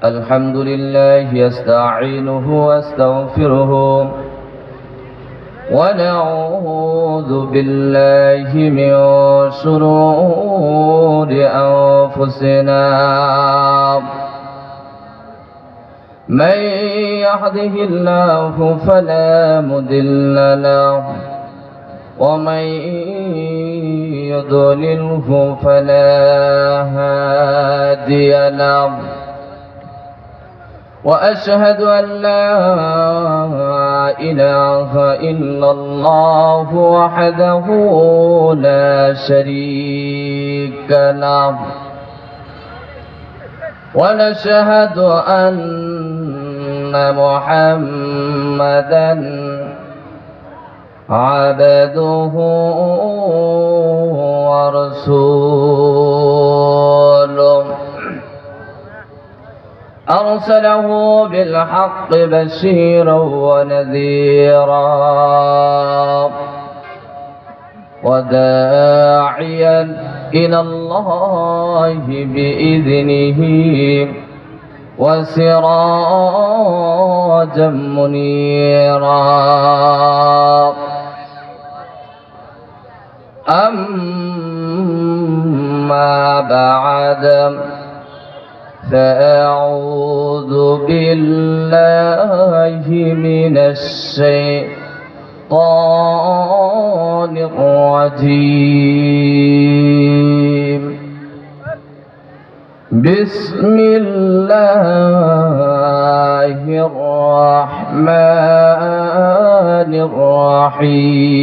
الحمد لله يستعينه واستغفره ونعوذ بالله من شرور أنفسنا من يهده الله فلا مضل له ومن يضلله فلا هادي له وأشهد أن لا إله إلا الله وحده لا شريك له ونشهد أن محمدًا عبده ورسوله أرسله بالحق بشيرا ونذيرا وداعيا إلى الله بإذنه وسراجا منيرا أما بعد فأعوذ بالله من الشيطان الرجيم بسم الله الرحمن الرحيم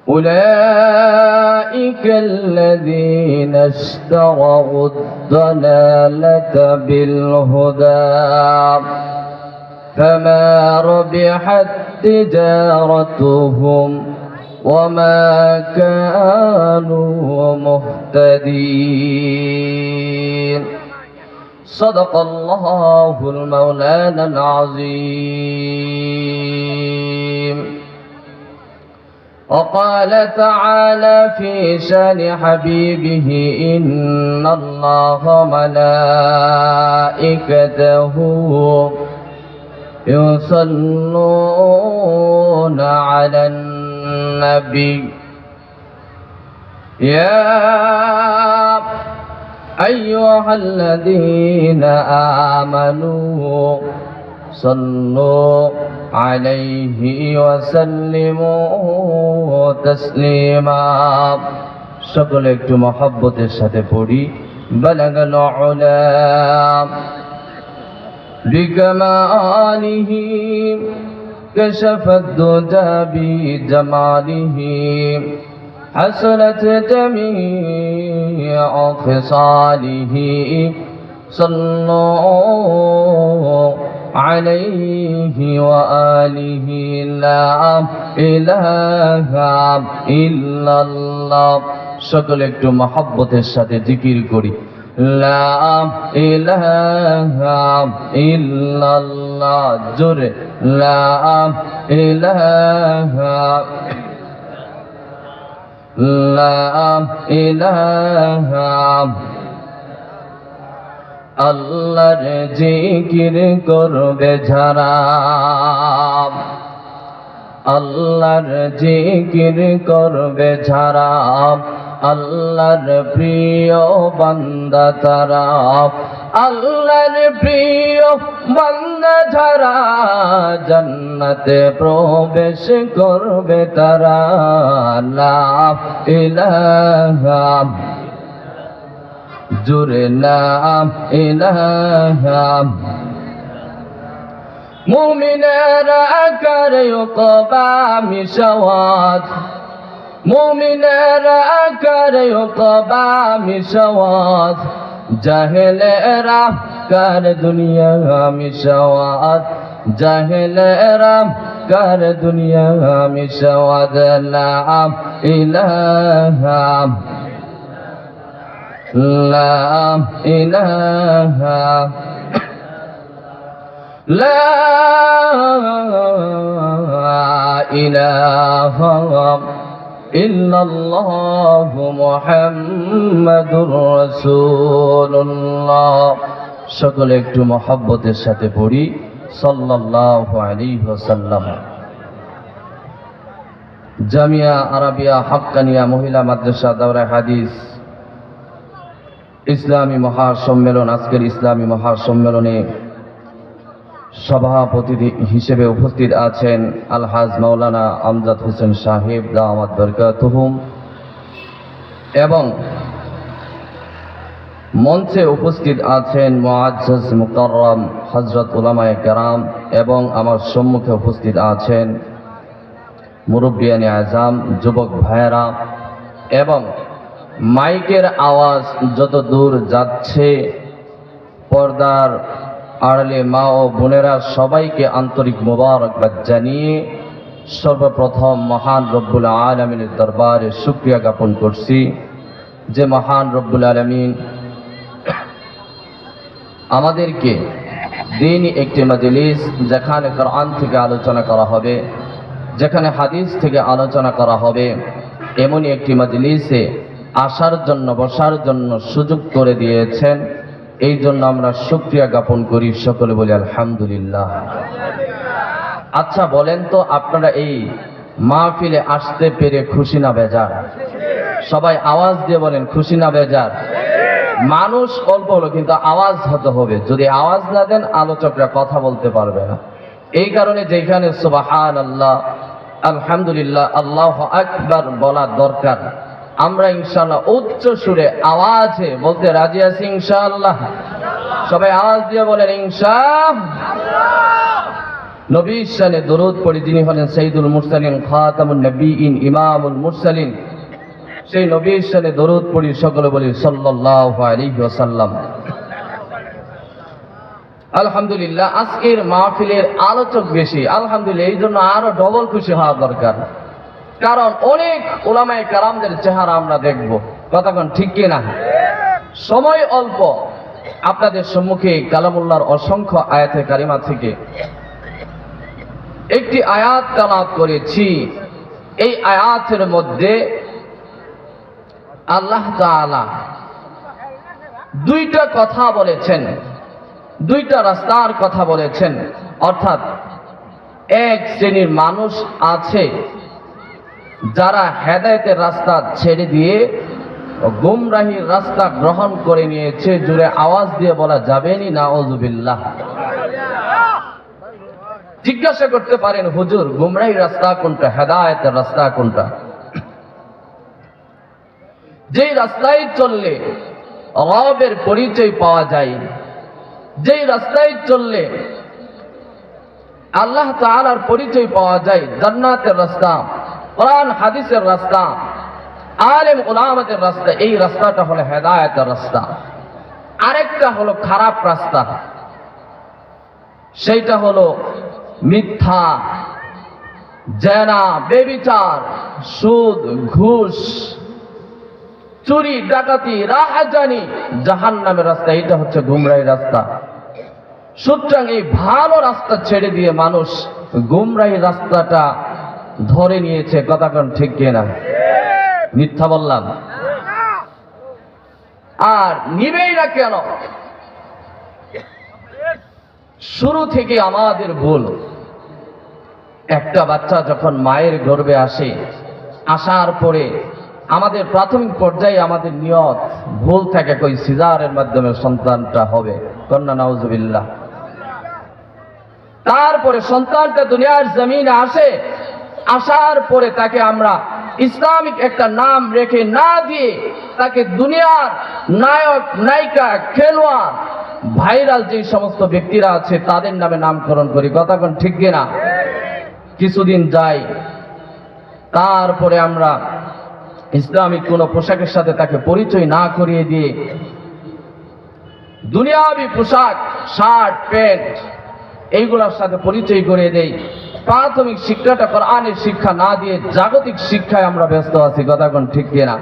أولئك الذين اشتروا الضلالة بالهدى فما ربحت تجارتهم وما كانوا مهتدين صدق الله المولانا العظيم وقال تعالى في شان حبيبه إن الله ملائكته يصلون على النبي يا أيها الذين آمنوا صلوا عليه وسلموا تسليما সকলে একটু মহব্বতের সাথে পড়ি বালাগাল উলা বিকামালিহি كشف الدجى بجماله حسنت جميع خصاله صلوا عليه وآله لا إله إلا الله সকলে একটু মহব্বতের সাথে জিকির করি লা ইলাহা ইল্লাল্লাহ জোরে লা ইলাহা আল্লাহর জিকির করবে যারা আল্লাহর জিকির করবে যারা আল্লাহর প্রিয় বান্দা তারা আল্লাহর প্রিয় বান্দা যারা জান্নাতে প্রবেশ করবে তারা লা ইলাহা জোরে লা ইলাহা মুমিনেরা করে উকবা মিশাওয়াত মুমিনেরা করে উকবা মিশাওয়াত জাহেলেরা कर दुनिया में शवाद जाहिलेरा कर दुनिया में शवाद ला इलाहा ला इलाहा لا إله ইল্লাল্লাহু মুহাম্মাদুর রাসূলুল্লাহ। সকলে একটু মহব্বতের সাথে পড়ি সাল্লাল্লাহু আলাইহি ওয়াসাল্লাম। জামিয়া আরাবিয়া হাক্কানিয়া মহিলা মাদ্রাসা দাওরা হাদিস ইসলামী মহাসম্মেলন, আজকের ইসলামী মহাসম্মেলনে সভাপতি হিসেবে উপস্থিত আছেন আলহাজ মাওলানা আমজাদ হোসেন সাহেব দাওয়াত বরকাতুহুম, এবং মঞ্চে উপস্থিত আছেন মুআজ্জাজ মুকাররম হযরত উলামায়ে কেরাম, এবং আমার সম্মুখে উপস্থিত আছেন মুরব্বিয়ানে আজম, যুবক ভাইয়েরা, এবং মাইকের আওয়াজ যত দূর যাচ্ছে পর্দার আড়ালে মা ও বোনেরা সবাইকে আন্তরিক মোবারকবাদ জানিয়ে সর্বপ্রথম মহান রব্বুল আলামিনের দরবারে শুকরিয়া জ্ঞাপন করছি যে মহান রব্বুল আলামিন আমাদেরকে দিন একটি মজলিস, যেখানে কোরআন থেকে আলোচনা করা হবে, যেখানে হাদিস থেকে আলোচনা করা হবে, এমনই একটি মজলিসে আসার জন্য, বসার জন্য সুযোগ করে দিয়েছেন। এই জন্য আমরা শুকরিয়া জ্ঞাপন করি, সকলে বলি আলহামদুলিল্লাহ। আচ্ছা বলেন তো, আপনারা এই মাহফিলে আসতে পেরে খুশি না বেজার? সবাই আওয়াজ দিয়ে বলেন খুশি না বেজার? মানুষ অল্প হলো, কিন্তু আওয়াজ হতে হবে। যদি আওয়াজ না দেন আলোচকরা কথা বলতে পারবে না। এই কারণে যেখানে সুবহানাল্লাহ, আলহামদুলিল্লাহ, আল্লাহু আকবার বলা দরকার, আমরা ইনশাআল্লাহ উচ্চ সুরে আওয়াজে বলতে রাজি আছি ইনশাআল্লাহ। সবাই আওয়াজ দিয়ে বলেন ইনশাআল্লাহ। নবীর শানে দরুদ পড়ি, যিনি হলেন সাইয়্যিদুল মুরসালিন, খাতামুন নবিয়্যিন, ইমামুল মুরসালিন। সেই নবীর শানে দরুদ পড়ি, সকলে বলি সাল্লাল্লাহু আলাইহি ওয়াসাল্লাম। আলহামদুলিল্লাহ, আজকের মাহফিলের আলোচক বেশি, আলহামদুলিল্লাহ। এই জন্য আরো ডবল খুশি হওয়া দরকার, কারণ অনেক উলামায়ে কেরামদের চেহারা আমরা দেখব। কতক্ষণ ঠিক কিনা? সময় অল্প, আপনাদের সম্মুখে কালামুল্লাহর অসংখ্য আয়াতে কারিমা থেকে একটি আয়াত তেলাওয়াত করেছি। এই আয়াতের মধ্যে আল্লাহ তাআলা দুইটা কথা বলেছেন, দুইটা রাস্তার কথা বলেছেন। অর্থাৎ এক শ্রেণীর মানুষ আছে যারা হেদায়েতের রাস্তা ছেড়ে দিয়ে গুমরাহির রাস্তা গ্রহণ করে নিয়েছে। জুড়ে আওয়াজ দিয়ে বলা যাবেনি নাউযুবিল্লাহ। জিজ্ঞাসা করতে পারেন, হুজুর গুমরাহির রাস্তা কোনটা, হেদায়েতের রাস্তা কোনটা? যেই রাস্তায় চললে রবের পরিচয় পাওয়া যায়, যেই রাস্তায় চললে আল্লাহ তাআলার পরিচয় পাওয়া যায়, জান্নাতের রাস্তা, কোরআন হাদিসের রাস্তা, আলেম উলামাদের রাস্তা, এই রাস্তাটা হলো হেদায়েতের রাস্তা। আরেকটা হলো খারাপ রাস্তা, সেইটা হলো মিথ্যা, জেনা, ব্যভিচার, সুদ, ঘুষ, চুরি, ডাকাতি, রাহাজানি, জাহান্নামের রাস্তা। এটা হচ্ছে গুমরাহি রাস্তা। সুতরাং এই ভালো রাস্তা ছেড়ে দিয়ে মানুষ গুমরাহি রাস্তাটা ধরে নিয়েছে। কথাক্ষণ ঠিক কিনা? মিথ্যা বললাম? আর নিবেই না কেন? শুরু থেকে আমাদের ভুল। একটা বাচ্চা যখন মায়ের গর্ভে আসে, আসার পরে আমাদের প্রাথমিক পর্যায়ে আমাদের নিয়ত ভুল থাকে, কই সিজারের মাধ্যমে সন্তানটা হবে, কন্যা নাউজুবিল্লাহ। তারপরে সন্তানটা দুনিয়ার জমিনে আসে, আসার পরে তাকে আমরা ইসলামিক একটা নাম রেখে না দিয়ে তাকে দুনিয়ার নায়ক, নায়িকা, খেলোয়াড়, ভাইরাল যে সমস্ত ব্যক্তিরা আছে তাদের নামে নামকরণ করি। কথাক্ষণ ঠিক কিনা? কিছুদিন যায়, তারপরে আমরা ইসলামিক কোন পোশাকের সাথে তাকে পরিচয় না করিয়ে দিয়ে দুনিয়াবি পোশাক, শার্ট, প্যান্ট, এইগুলোর সাথে পরিচয় করিয়ে দেই। প্রাথমিক শিক্ষাটা কোরআনের শিক্ষা না দিয়ে জাগতিক শিক্ষায় আমরা ব্যস্ত আছি। কথাক্ষণ ঠিক কিনা?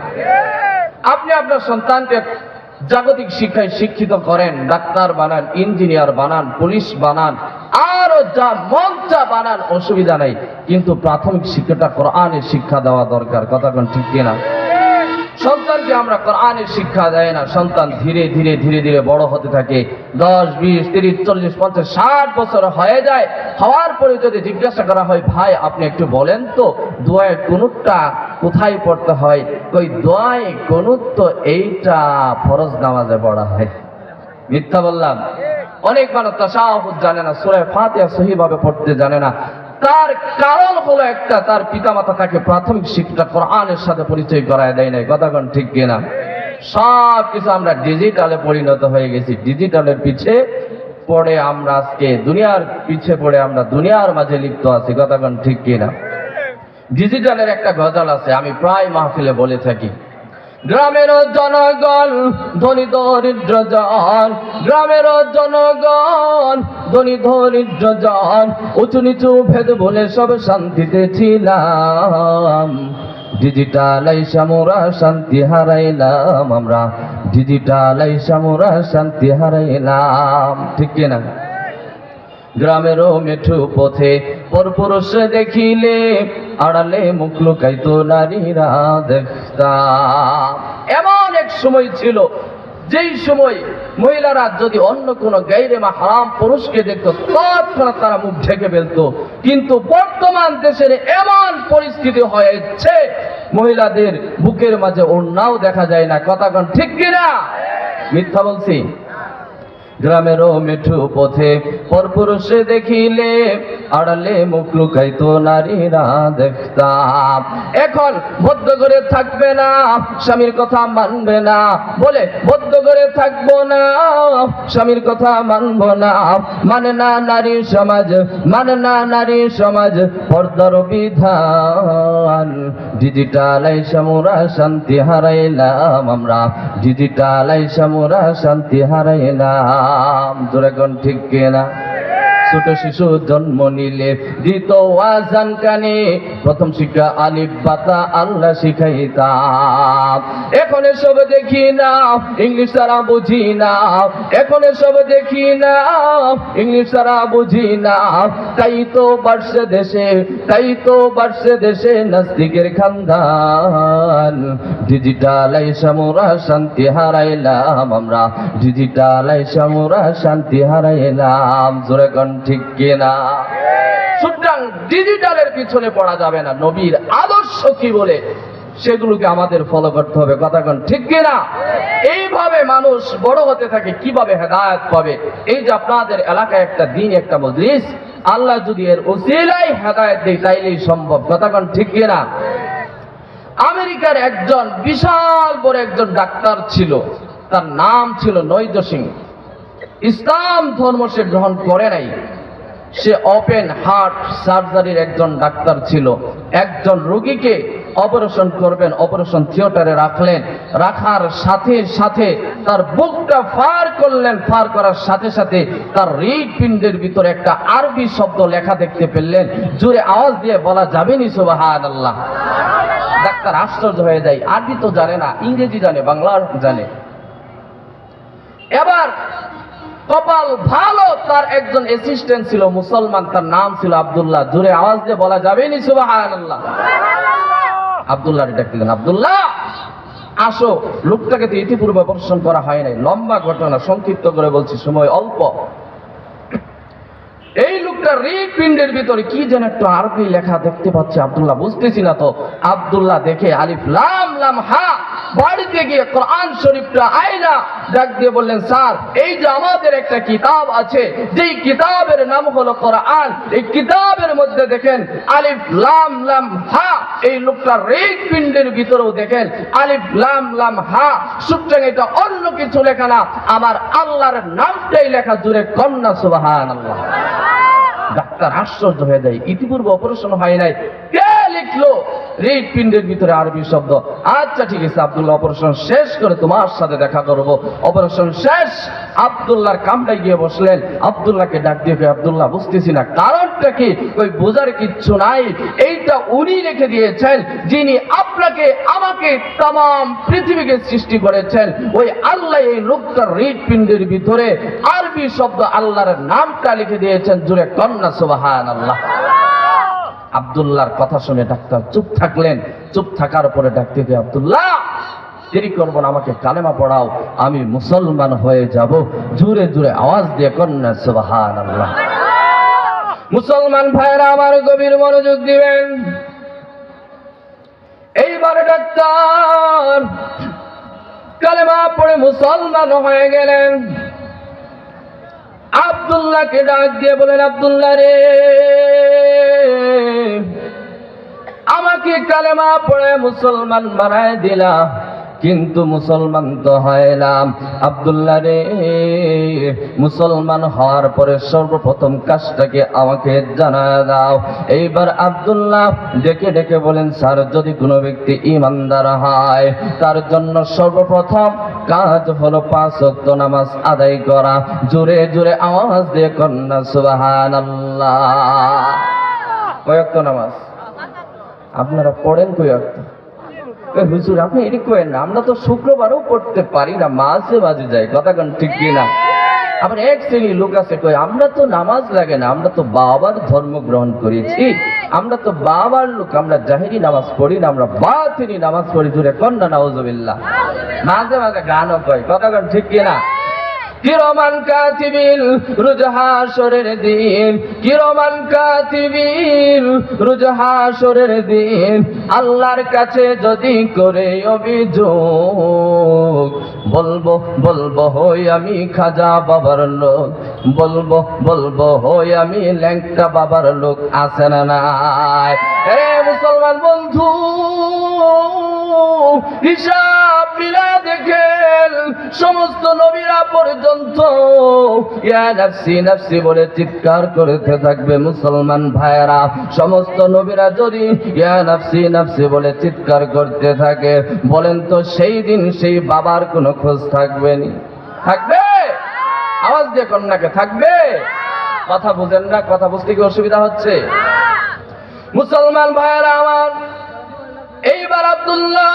আপনি আপনার সন্তানকে জাগতিক শিক্ষায় শিক্ষিত করেন, ডাক্তার বানান, ইঞ্জিনিয়ার বানান, পুলিশ বানান, আরো যা মন চা বানান, অসুবিধা নাই, কিন্তু প্রাথমিক শিক্ষাটা কোরআনের শিক্ষা দেওয়া দরকার। কথা কোন ঠিক কিনা? সন্তানকে আমরা কোরআনের শিক্ষা দেয় না, সন্তান ধীরে ধীরে ধীরে ধীরে বড় হতে থাকে। 10, 20, 30, 40, 50, 60 বছর হয়ে যায়। হওয়ার পরে যদি জিজ্ঞাসা করা হয়, ভাই আপনি একটু বলেন তো দোয়ায়ে কুনুতটা কোথায় পড়তে হয়? ওই দোয়ায়ে কুনুত তো এইটা ফরজ নামাজে পড়া হয়। মিথ্যা বললাম? অনেক মানুষ তাশাহুদ জানে না, সূরা ফাতিহা সহিভাবে পড়তে জানে না। তার কারণ হলো একটা, তার পিতামাতা তাকে প্রাথমিক শিক্ষা কোরআনের সাথে পরিচয় করায় দেয় নাই। কথা কোন ঠিক কিনা? সব কিছু আমরা ডিজিটালে পরিণত হয়ে গেছি। ডিজিটালের পিছে পড়ে আমরা আজকে দুনিয়ার পিছে পড়ে আমরা দুনিয়ার মাঝে লিপ্ত আছি। কথা কোন ঠিক কিনা? ডিজিটালের একটা গজল আছে, আমি প্রায় মাহফিলে বলে থাকি। গ্রামের জনগণ ধনী দরিদ্র জন, গ্রামের জনগণ ধনী দরিদ্র জন, উঁচু নিচু ভেদ বলে সব শান্তিতে ছিলাম। ডিজিটাল আইসা মোরা শান্তি হারাইলাম, আমরা ডিজিটাল আইসা মোরা শান্তি হারাইলাম। ঠিক কিনা? গ্রামেরও মেঠু পথে পরপুরুষ দেখিলে আড়ালে মুখ লুকাইতো নারীরা দেখতাম। এমন এক সময় ছিল যেই সময় মহিলারা যদি অন্য কোনো গায়রে মাহরাম পুরুষকে দেখতো তৎক্ষণাৎ তারা মুখ ঢেকে ফেলতো। কিন্তু বর্তমান দেশের এমন পরিস্থিতি হয়েছে মহিলাদের বুকের মাঝে ওড়নাও দেখা যায় না। কথা কোন ঠিক কিনা? মিথ্যা বলছি? গ্রামেরও মেঠু পথে পরপুরুষে দেখিলে আড়ালে মুখ লুকাইতো নারীরা দেখতাম। এখন বদ্ধ করে থাকবে না, স্বামীর কথা মানবে না, বলে বদ্ধ করে থাকবো না, স্বামীর কথা মানবো না। মানে না নারী সমাজ, মানে না নারী সমাজ, পর্দার বিধান। ডিজিটাল আইসা মোরা শান্তি হারাইলাম, আমরা ডিজিটাল আইসা মোরা শান্তি হারাইলাম। জোরে কোন ঠিক কিনা? ছোট শিশু জন্ম নিলে দিত আযান কানে, প্রথম শিক্ষা আলিফ বাতা আল্লাহ শিখাইতাম। এখন এসব দেখি না, ইংলিশ তারা বুঝি না, এখন এসব দেখি না, ইংলিশ তারা বুঝি না। তাই তো বাড়ছে দেশে, তাই তো বাড়ছে দেশে নাস্তিকের খানদান। ডিজিটাল আইসা মোরা শান্তি হারাইলাম, আমরা ডিজিটাল আইসা মোরা শান্তি হারাইলাম। জোরে কোন ঠিক কিনা? সুতরাং ডিজিটালের পিছনে পড়া যাবে না। নবীর আদর্শ কি বলে সেগুলোকে আমাদের ফলো করতে হবে। কথা কোন ঠিক কিনা? এইভাবে মানুষ বড় হতে থাকে। কিভাবে হেদায়েত পাবে? এই যে আপনাদের এলাকায় একটা দিন, একটা মজলিস, আল্লাহ যদি এর ওসিলায় হেদায়েত দেয় তাইলেই সম্ভব। কথা কোন ঠিক কিনা? আমেরিকার একজন বিশাল বড় একজন ডাক্তার ছিল, তার নাম ছিল নৈজ সিং। ইসলাম ধর্ম সে গ্রহণ করে নাই। সে ওপেন হার্ট সার্জারির একজন ডাক্তার ছিল। একজন রোগীকে অপারেশন করবেন, অপারেশন থিয়েটারে রাখলেন, রাখার সাথে সাথে তার বুকটা ফার করলেন, ফার করার সাথে সাথে তার হৃৎপিণ্ডের ভিতরে একটা আরবি শব্দ লেখা দেখতে পেলেন। জোরে আওয়াজ দিয়ে বলা যাবে নি সুবহানাল্লাহ? ডাক্তার আশ্চর্য হয়ে যায়, আরবি তো জানে না, ইংরেজি জানে, বাংলা জানে। এবার কপাল ভালো, তার একজন অ্যাসিস্ট্যান্ট ছিল মুসলমান, তার নাম ছিল আব্দুল্লাহ। জোরে আওয়াজ দিয়ে বলা যাবে নি সুবহানাল্লাহ? আব্দুল্লাহ ডাকলেন, আব্দুল্লাহ আসো। লোকটাকে তো ইতিপূর্বে অপারেশন করা হয় নাই। লম্বা ঘটনা, সংক্ষিপ্ত করে বলছি, সময় অল্প। এই লোকটা হৃৎপিণ্ডের ভিতরে কি যেন একটু আরবি লেখা দেখতে পাচ্ছে। আব্দুল্লাহ বুঝতেছি না তো। আব্দুল্লাহ দেখে আলিফ লাম লাম হা, বাড়িতে গিয়ে কোরআন শরীফটা আয়না ডাক দিয়ে বললেন, স্যার এই যে আমাদের একটা কিতাব আছে, যেই কিতাবের নাম হলো কোরআন, এই কিতাবের মধ্যে দেখেন আলিফ লাম লাম হা। এই লোকটার হৃৎপিণ্ডের ভিতরেও দেখেন আলিফ লাম লাম হা। সুতরাং এটা অন্য কিছু লেখা না, আমার আল্লাহর নামটাই লেখা। জুড়ে কন্যা সুবহানাল্লাহ। ডাক্তার আশ্চর্য হয়ে যায়, ইতিপূর্বে অপারেশন হয় নাই, কে লিখলো? হৃৎপিণ্ডের ভিতরে আরবি শব্দ। আচ্ছা ঠিক আছে আব্দুল্লাহ, অপারেশন শেষ করে তোমার সাথে দেখা করব। অপারেশন শেষ, আব্দুল্লাহর কামরায় গিয়ে বসলেন। আব্দুল্লাহকে ডাক দিয়ে আব্দুল্লাহ বুঝতেছি না কারণটা কি? ওই বোঝার কিচ্ছু নাই, এইটা উনি রেখে দিয়েছেন যিনি আপনাকে আমাকে তাম পৃথিবীকে সৃষ্টি করেছেন। ওই আল্লাহ এই লোকটার হৃৎপিণ্ডের ভিতরে আরবি শব্দ আল্লাহর নামটা লিখে দিয়েছেন। জুড়ে কন্যা সুবহানাল্লাহ। আব্দুল্লাহর কথা শুনে ডাক্তার চুপ থাকলেন। চুপ থাকার পরে ডাকতে দিয়ে আব্দুল্লাহ, দেরি করবো না, আমাকে কালেমা পড়াও, আমি মুসলমান হয়ে যাব। জোরে জোরে আওয়াজ দিয়ে কন্যা সুবহানাল্লাহ। মুসলমান ভাইরা আমার গভীর মনোযোগ দিবেন। এইবার ডাক্তার কালেমা পড়ে মুসলমান হয়ে গেলেন। আব্দুল্লাহকে ডাক দিয়ে বলেন, আব্দুল্লাহ রে, আমাকে কালেমা পড়ে মুসলমান বানায় দিলা, কিন্তু মুসলমান তো হইলাম। আব্দুল্লাহ রে, মুসলমান হওয়ার পরে সর্বপ্রথম কাজটাকে আমাকে জানায় দাও। এইবার আব্দুল্লাহ ডেকে ডেকে বলেন, স্যার, যদি কোনো ব্যক্তি ঈমানদার হয় তার জন্য সর্বপ্রথম কাজ হলো 5 ওয়াক্ত নামাজ আদায় করা। জোরে জোরে আওয়াজ দিয়ে কন্যা সুবহানাল্লাহ। কয় ওয়াক্ত নামাজ আপনারা পড়েন? কয় ওয়াক্ত? হুজুর আপনি এটি করেন না, আমরা তো শুক্রবারও পড়তে পারি না, মাঝে মাঝে যাই। কথা কোন ঠিক কিনা? আবার এক শ্রেণী লোক আছে কই আমরা তো নামাজ লাগে না, আমরা তো বাবার ধর্ম গ্রহণ করেছি, আমরা তো বাবার লোক, আমরা জাহেরি নামাজ পড়ি না, আমরা বাতিনি নামাজ পড়ি। জুড়ে কন্যা নাউজুবিল্লাহ। মাঝে মাঝে গানও কয়। কথা কোন ঠিক কিনা? কিরমান কাতিবিল রোজ হাশরের দিন, কিরমান কাতিবিল রোজ হাশরের দিন, আল্লাহর কাছে যদি করে অভিযোগ, বলবো বলবো হই আমি খাজা বাবার লোক, বলবো বলবো হই আমি ল্যাংটা বাবার লোক। আছে না নাই? এ মুসলমান বন্ধু, হিসাব মিলা দেখেন সমস্ত নবীরা পর্যন্ত ইয়া নাফসি নাফসি বলে চিৎকার করতে থাকবে। মুসলমান ভাইরা, সমস্ত নবীরা যদি ইয়া নাফসি নাফসি বলে চিৎকার করতে থাকে, বলেন তো সেই দিন সেই বাবার কোনো খোঁজ থাকবে নি? থাকবে? আওয়াজ দিয়ে কন্যাকে থাকবে? কথা বুঝেন না? কথা বুঝতে কি অসুবিধা হচ্ছে? মুসলমান ভাইরা আমার, এইবার আব্দুল্লাহ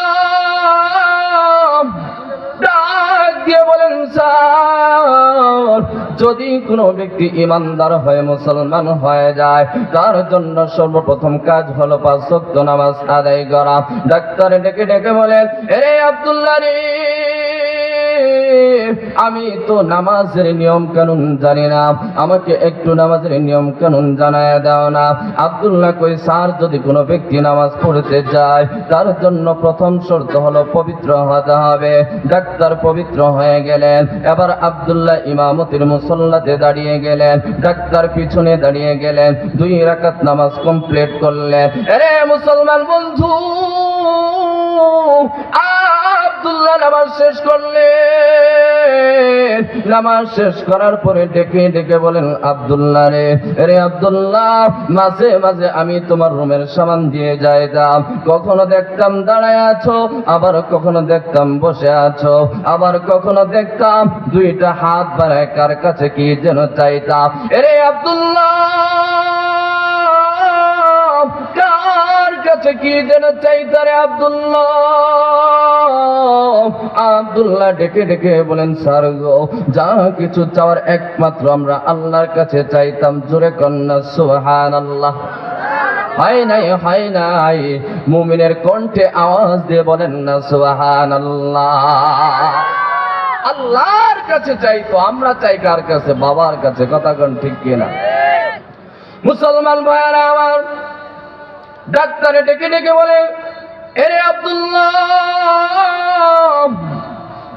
ডাক দিয়ে বলেন, স্যার, যদি কোনো ব্যক্তি ইমানদার হয়ে মুসলমান হয়ে যায় তার জন্য সর্বপ্রথম কাজ হলো 5 ওয়াক্ত নামাজ আদায় করা। ডাক্তার ডেকে ডেকে বলেন, এ আব্দুল্লাহ রে, আমি তো নামাজের নিয়ম কানুন জানি না, আমাকে একটু নামাজের নিয়ম কানুন জানায় দাও না। আব্দুল্লাহ কই, স্যার, যদি কোনো ব্যক্তি নামাজ পড়তে যায় তার জন্য প্রথম শর্ত হলো পবিত্র হতে হবে। ডাক্তার পবিত্র হয়ে গেলেন। এবার আব্দুল্লাহ ইমামতির মুসল্লাতে দাঁড়িয়ে গেলেন। ডাক্তার পিছনে দাঁড়িয়ে গেলেন। 2 রাকাত নামাজ কমপ্লিট করলেন। আরে মুসলমান বন্ধু, আব্দুল্লাহ নামাজ শেষ করলেন। নামাজ শেষ করার পরে ডেকে ডেকে বলেন, আব্দুল্লাহ রে, রে আব্দুল্লাহ, মাঝে মাঝে আমি তোমার রুমের সামান দিয়ে যাইতাম, কখনো দেখতাম দাঁড়ায় আছো, আবার কখনো দেখতাম বসে আছো, আবার কখনো দেখতাম 2টা হাত বাড়ায় কার কাছে কি যেন চাইতাম। রে আব্দুল্লাহ, কার কাছে কি যেন চাইতারে আব্দুল্লাহ? আব্দুল্লাহ ডেকে ডেকে বলেন, স্যার গো, যা কিছু চাওয়ার একমাত্র আমরা আল্লাহর কাছে চাইতাম। জোরে কন্যা সুবহানাল্লাহ। হয় নাই, হয় নাই। মুমিনের কণ্ঠে আওয়াজ দিয়ে বলেন না সুবহানাল্লাহ। আল্লাহর কাছে চাইতো, আমরা চাই কার কাছে? বাবার কাছে। কথা কোন ঠিক কিনা? মুসলমান ভাইরা আমার, ডাক্তারে ডেকে ডেকে বলে, এরে আব্দুল্লাহ,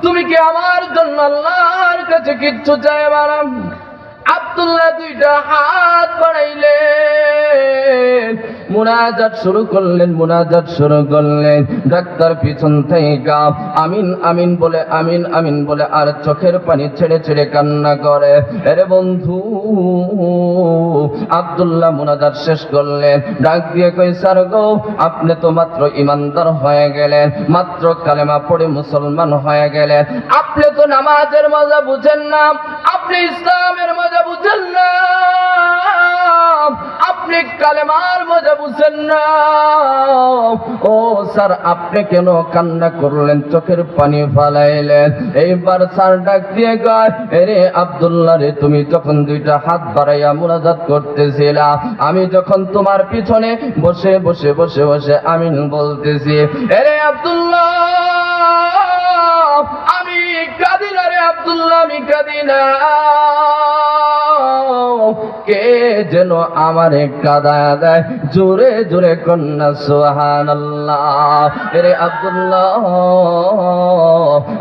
তুমি কি আমার জন্য আল্লাহর কাছে কিচ্ছু চাইবা না? আব্দুল্লাহ 2টা হাত বাড়াইলেন। মুনাজাত শুরু করলেন, মুনাজাত শুরু করলেন। ডাক্তার পিছন থেকে আমিন আমিন বলে, আমিন আমিন বলে আর চোখের পানি ছেড়ে ছেড়ে কান্না করে। আরে বন্ধু, আব্দুল্লাহ মুনাজাত শেষ করলেন, ডাক দিয়ে কই, স্যার গো, আপনি তো মাত্র ইমানদার হয়ে গেলেন, মাত্র কালেমা পড়ে মুসলমান হয়ে গেলেন, আপনি তো নামাজের মজা বুঝেন না, আপনি ইসলামের মজা বুঝেন না, আপনি কালেমার মজা বুঝেন না। ও স্যার, আপনি কেন কান্না করলেন, চোখের পানি ফালাইলেন? এইবার স্যার ডাক দিয়ে কয়, এরে আব্দুল্লাহ রে, তুমি যখন দুইটা হাত বাড়াইয়া মুনাজাত করতেছিলা, আমি যখন তোমার পিছনে বসে বসে বসে বসে আমিন বলতেছি, এরে আব্দুল্লাহ, আমি কাঁদি না রে আব্দুল্লাহ, আমি কাঁদি না, কে যেন আমারে কাঁদায়া দেয়, জোরে জোরে কন্যা সুবহানাল্লাহ। এরে আব্দুল্লাহ,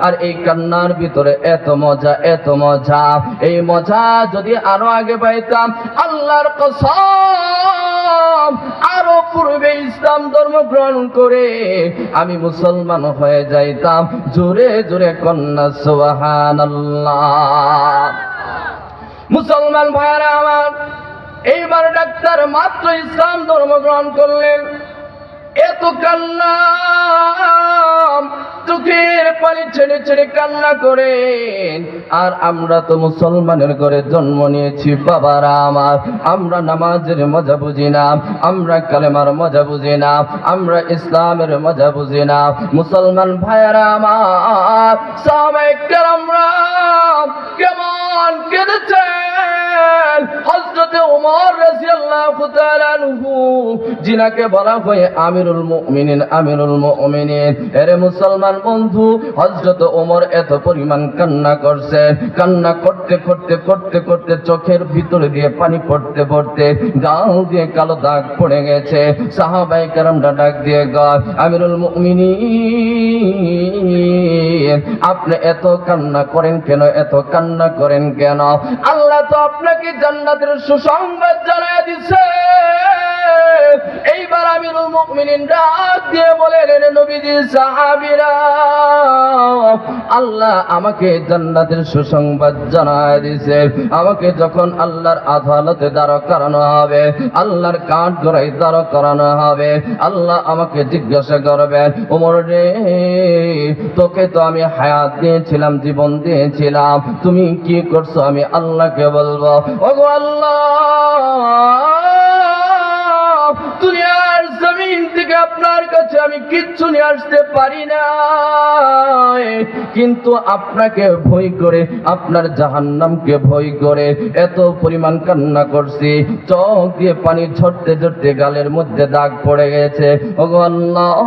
আর এই কান্নার ভিতরে এত মজা, এত মজা, এই মজা যদি আরো আগে পাইতাম, আল্লাহর কসম, আরো পূর্বে ইসলাম ধর্ম গ্রহণ করে আমি মুসলমান হয়ে যাইতাম। জোরে জোরে কন্যা সুবহানাল্লাহ। মুসলমান ভাইরা আমার, এইবার ডাক্তার মাত্র ইসলাম ধর্ম গ্রহণ করলেন, এত কান্না, চোখের পানি ছেড়ে ছেড়ে কান্না করেন। আর আমরা তো মুসলমানের ঘরে জন্ম নিয়েছি বাবারা আমার, আমরা নামাজের মজা বুঝি না, আমরা কালেমার মজা বুঝি না, আমরা ইসলামের মজা বুঝি না। মুসলমান ভাইয়ারা আমার, সাহাবায়ে কেরামরা কেমন কেঁদেছেন। হযরতে ওমর রাদিয়াল্লাহু তাআলা আনহু, যিনাকে বলা হয় আমিরুল মুমিনিন, আমিরুল মুমিনিন, এরে মুসলমান বন্ধু, হযরত ওমর এত পরিমাণ কান্না করছেন, কান্না করতে করতে করতে করতে চোখের ভিতরে দিয়ে পানি পড়তে পড়তে গাল দিয়ে কালো দাগ পড়ে গেছে। সাহাবায়ে কেরামরা ডাক দিয়ে গয়, আমিরুল মুমিনিন, আপনি এত কান্না করেন কেন, এত কান্না করেন কেন? আল্লাহ তো আপনাকে জান্নাতের সুসংবাদ জানায় দিছে। এইবার আমিরুল মুমিনিন ডাক দিয়ে বলেন, রে নবীজি, সাহাবীরা, আল্লাহ আমাকে জান্নাতের সুসংবাদ জানায় দিয়েছে। আমাকে যখন আল্লাহর আদালতে দাঁড় করানো হবে, আল্লাহর কাঠ গড়াই দাঁড় করানো হবে, আল্লাহ আমাকে জিজ্ঞাসা করবেন, ওমর রে, তোকে তো আমি হায়াত দিয়েছিলাম, জীবন দিয়েছিলাম, তুমি কি করছো? আমি আল্লাহকে বলবো, ওগো আল্লাহ, দুনিয়ার জমিন থেকে আপনার কাছে আমি কিচ্ছু নিয়ে আসতে পারি না, কিন্তু আপনাকে ভয় করে, আপনার জাহান্নামকে ভয় করে এত পরিমাণ কান্না করছি, চোখ দিয়ে পানি ঝরতে ঝরতে গালের মধ্যে দাগ পড়ে গেছে। ওগো আল্লাহ,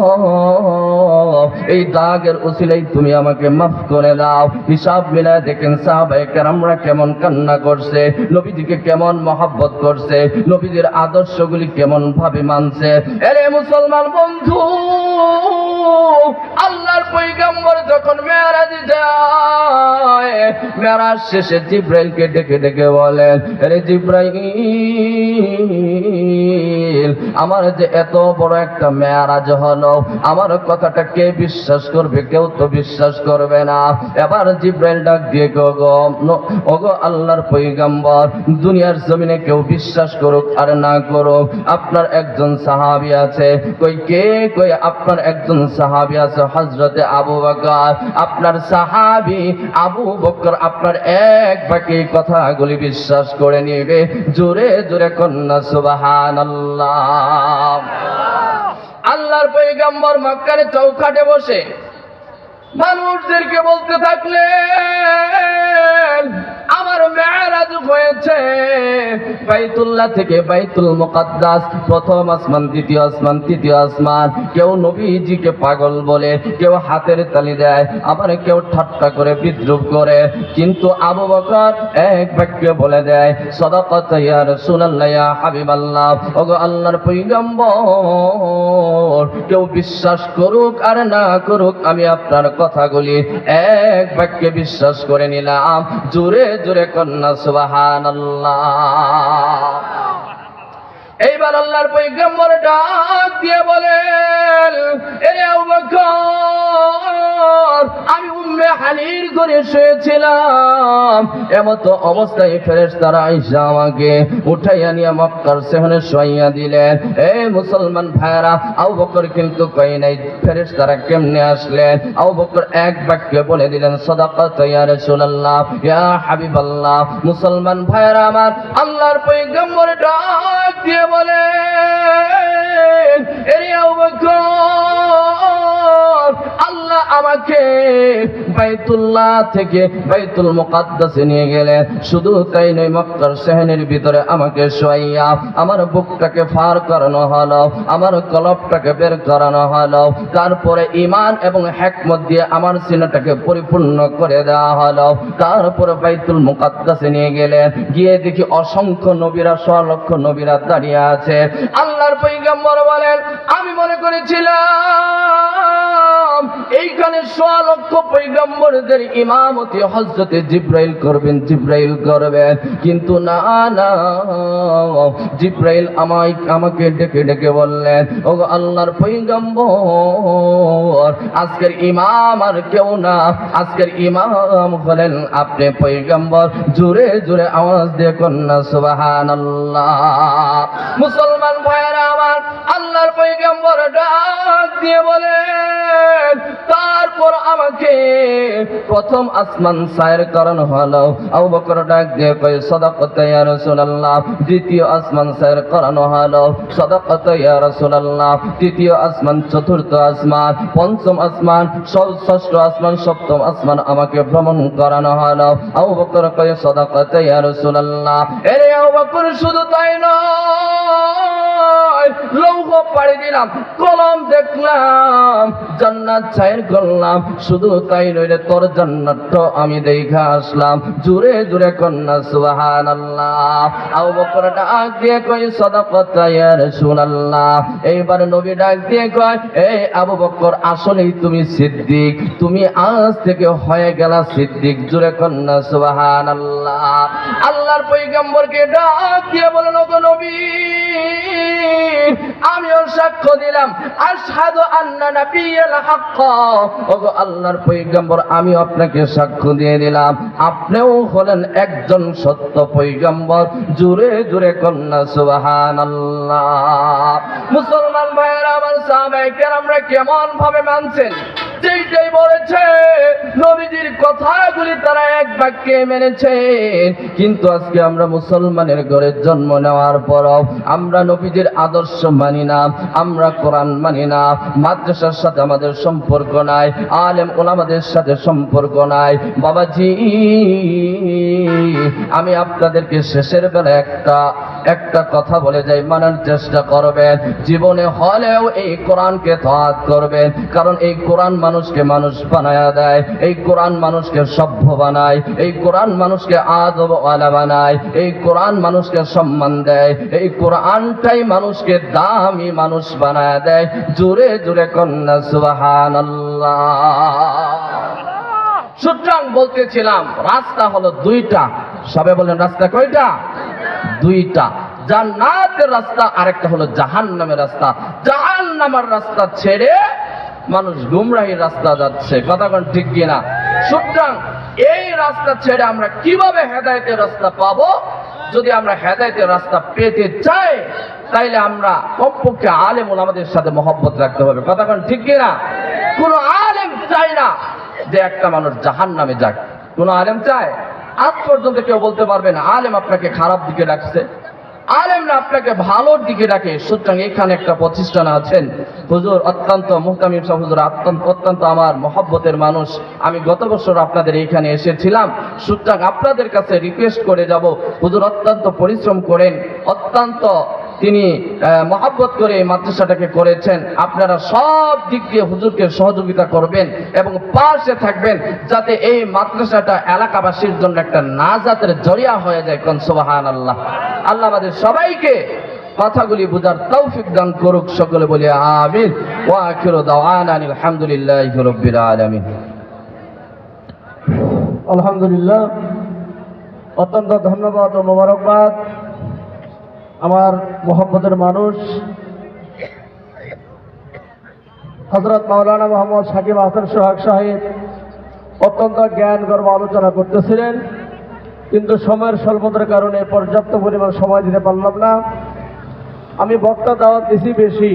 এই দাগের উসিলাই তুমি আমাকে মাফ করে দাও। হিসাব মিলায় দেখেন সাহাবায়ে কেরামরা কেমন কান্না করছে, নবীজিকে কেমন মহব্বত করছে, নবীজির আদর্শগুলি কেমন ভাবে মানছে। এরে মুসলমান বন্ধু, আল্লাহর পয়গম্বর যখন মেরাজে যায়, মেরাজ শেষে জিব্রাইলকে ডেকে ডেকে বলেন, আরে জিব্রাইল, আমার যে এত বড় একটা মেরাজ হলো, আমার কথাটা কে বিশ্বাস করবে? কেউ তো বিশ্বাস করবে না। এবার জিব্রাইল ডাক দিয়ে ওগো আল্লাহর পয়গম্বর, দুনিয়ার জমিনে কেউ বিশ্বাস করুক আর না করুক, আপনার একজন সাহাবী আছে। কই কে? কই আপনার একজন সাহাবী আছে, হযরতে আবু বকর। আপনার সাহাবী আবু বকর আপনার এক বাক্যে কথাগুলি বিশ্বাস করে নিবে। জোরে জোরে কন্যা সুবহানাল্লাহ। আল্লাহর পয়গম্বর মক্কার চৌকাঠে বসে মানুষদেরকে বলতে থাকলেন, আমার মেরাজ হয়েছে বাইতুল্লাহ থেকে বাইতুল মুকাদ্দাস, প্রথম আসমান, দ্বিতীয় আসমান, তৃতীয় আসমান। কেউ নবীজিকে পাগল বলে, কেউ হাতের তালি দেয়, আবার কেউ ঠাট্টা করে বিদ্রুপ করে, কিন্তু আবু বকর এক বাক্যে বলে দেয়, সাদাকাত ইয়া রাসূলুল্লাহ, ইয়া হাবিবাল্লাহ, ওগো আল্লাহর পয়গম্বর, কেউ বিশ্বাস করুক আর না করুক, আমি আপনার কথাগুলি এক বাক্যে বিশ্বাস করে নিলাম। জোরে জোরে কন্যা সুবহানাল্লাহ। এইবার আল্লাহর পয়গম্বর ডাক দিয়ে বলেন, এরে আবু বকর, আমি উম্মে হানির ঘরে শুয়েছিলাম, এমত অবস্থায় ফেরেশতারা আইসা আমাকে উঠাইয়া নিয়ে মক্কার শহরে শুয়াইয়া দিলেন। এই মুসলমান ভাইরা, আবু বকর কিন্তু কই নাই ফেরেশতারা কেমনে আসলেন। আবু বকর এক বাক্যে বলে দিলেন, সাদাকাত ইয়া রাসূলুল্লাহ, ইয়া হাবিবাল্লাহ। মুসলমান ভাইরা আমার, আল্লাহর পয়গম্বর ডাক দিয়ে বলেন, এরে আবু বকর, আল্লাহ আমাকে বাইতুল্লাহ থেকে বাইতুল মুকাদ্দাসে নিয়ে গেলেন। শুধু তাই নয়, মক্কার শহরের ভিতরে আমাকে শোয়াইয়া আমার বুকটাকে ফার করানো হলো, আমার কলবটাকে বের করানো হলো, তারপরে ঈমান এবং হিকমত দিয়ে আমার সিনাটাকে পরিপূর্ণ করে দেওয়া হলো। তারপরে বাইতুল মুকাদ্দাসে নিয়ে গেলেন, গিয়ে দেখি অসংখ্য নবীরা, লক্ষ নবীরা দাঁড়িয়ে আছে। আল্লাহর পয়গম্বর বলেন, আমি মনে করেছিলাম এইখানে লক্ষ পয়গম্বরদের ইমামতি হযরতে জিবরাইল করবেন, কিন্তু না না, জিবরাইল আমাকে ডেকে ডেকে বললেন, ওগো আল্লাহর পয়গম্বর, আজকের ইমাম আর কেউ না, আজকের ইমাম হলেন আপনি পয়গম্বর। জোরে জোরে আওয়াজ দিয়ে কন্যা সুবহানাল্লাহ। মুসলমান ভাইয়েরা আমার, আল্লাহর পয়গম্বর ডাক দিয়ে বলেন, তারপর আমাকে প্রথম আসমান সায়ের করানো হলো। আবু বকর ডাক দিয়ে কয়, সাদাকাত ইয়া রাসূলুল্লাহ। দ্বিতীয় আসমান সায়ের করানো হলো, সাদাকাত ইয়া রাসূলুল্লাহ। তৃতীয় আসমান, চতুর্থ আসমান, পঞ্চম আসমান, ষষ্ঠ আসমান, সপ্তম আসমান আমাকে ভ্রমণ করানো হলো। আবু বকর কয়, সাদাকাত ইয়া রাসূলুল্লাহ। এরে আবু বকর, শুধু তাই নয়, লৌহ পাড়ি দিলাম, কলম দেখলাম, জান্নাত ছায়ের করলাম। শুধু তাই নইলে তোর জান্নাতটা আমি দেখা আসলাম। জোরে জোরে কন্যা সুবহানাল্লাহ। আবু বকর ডাক দিয়ে কয়, সাদাকাত ইয়া রাসূলুল্লাহ। এইবার নবী ডাক দিয়ে কয়, এই আবু বকর, আসলেই তুমি সিদ্দিক, তুমি আজ থেকে হয়ে গেলা সিদ্দিক। জোরে কন্যা সুবহানাল্লাহ। আল্লাহর পয়গম্বরকে ডাক দিয়ে বলেন, ওগো নবী, আমিও সাক্ষ্য দিলাম, আশহাদু আন্না নাবিয়াল হক। ওগো আল্লাহর পয়গম্বর, আমি আপনাকে সাক্ষ্য দিয়ে দিলাম, আপনিও হলেন একজন সত্য পয়গম্বর। জোরে জোরে কন্যা সুবহানাল্লাহ। মুসলমান ভাইয়েরা আমার, সাহাবায়ে কেরামরা কেমন ভাবে মানছেন, যেইটাই বলেছে নবীজির কথাগুলি তারা এক বাক্যে মেনেছে। কিন্তু আজকে আমরা মুসলমানের ঘরে জন্ম নেওয়ার পরও আমরা নবীজির আদর্শ মানি না, আমরা কোরআন মানি না, মাদ্রাসার সাথে আমাদের সম্পর্ক নাই, আলেম ওলামাদের সাথে সম্পর্ক নাই। বাবাজি, আমি আপনাদেরকে শেষের বেলা একটা কথা বলে যাই, মানার চেষ্টা করবেন, জীবনে হলেও এই কোরআনকে তাআত করবেন। কারণ এই কোরআন মানুষকে মানুষ বানায়া দেয়, এই কোরআন মানুষকে সভ্য বানায়, এই কোরআন মানুষকে আদব ওয়ালা বানায়, এই কোরআন মানুষকে সম্মান দেয়, এই কোরআনটাই মানুষকে দামি মানুষ বানায়া দেয়। জোরে জোরে কন্যা সুবহানাল্লাহ। সুতরাং বলতেছিলাম, রাস্তা হলো দুইটা। সবাই বলেন, রাস্তা কয়টা? দুইটা। জান্নাতের রাস্তা, আরেকটা হলো জাহান্নামের রাস্তা। জাহান্নামের রাস্তা ছেড়ে মানুষ গুমরাহির রাস্তা যাচ্ছে, কথা কোন ঠিক কিনা? সুতরাং এই রাস্তা ছেড়ে আমরা কিভাবে হেদায়েতের রাস্তা পাবো? যদি আমরা হেদায়েতের রাস্তা পেতে চাই, তাইলে আমরা কমপক্ষে আলেম ওলামাদের সাথে মহব্বত রাখতে হবে, কথা কোন ঠিক কিনা? কোন আলেম চায় না যে একটা মানুষ জাহান্নামে যাক। কোন আলেম চায়? আজ পর্যন্ত কেউ বলতে পারবে না আলেম আপনাকে খারাপ দিকে ডাকছে, আলেমরা আপনাকে ভালোর দিকে ডাকে। সুতরাং এখানে একটা প্রতিষ্ঠান আছেন, হুজুর অত্যন্ত মুহতামিম সাহেব হুজুর অত্যন্ত আমার মহব্বতের মানুষ। আমি গত বছর আপনাদের এইখানে এসেছিলাম। সুতরাং আপনাদের কাছে রিকোয়েস্ট করে যাব, হুজুর অত্যন্ত পরিশ্রম করেন, অত্যন্ত তিনি মহব্বত করে এই মাদ্রাসাটাকে করেছেন। আপনারা সব দিক দিয়ে হুজুরকে সহযোগিতা করবেন এবং পাশে থাকবেন, যাতে এই মাদ্রাসাটা এলাকাবাসীর জন্য একটা নাজাতের জরিয়া হয়ে যায়। কোন সুবহানাল্লাহ। আল্লাহ আমাদের সবাইকে কথাগুলি বুঝার তৌফিক দান করুক, সকলে বলি আমিন। ওয়া আখিরু দাওয়ানা আলহামদুলিল্লাহি রাব্বিল আলামিন। আলহামদুলিল্লাহ, অত্যন্ত ধন্যবাদ ও মোবারকবাদ আমার মোহাম্মদের মানুষ হযরত মাওলানা মোহাম্মদ সাকিব হাসান সোহাগ সাহেব অত্যন্ত জ্ঞানগর্ভ আলোচনা করতেছিলেন, কিন্তু সময়ের স্বল্পতার কারণে পর্যাপ্ত পরিমাণ সময় দিতে পারলাম না। আমি বক্তা দাওয়াত দিছি বেশি,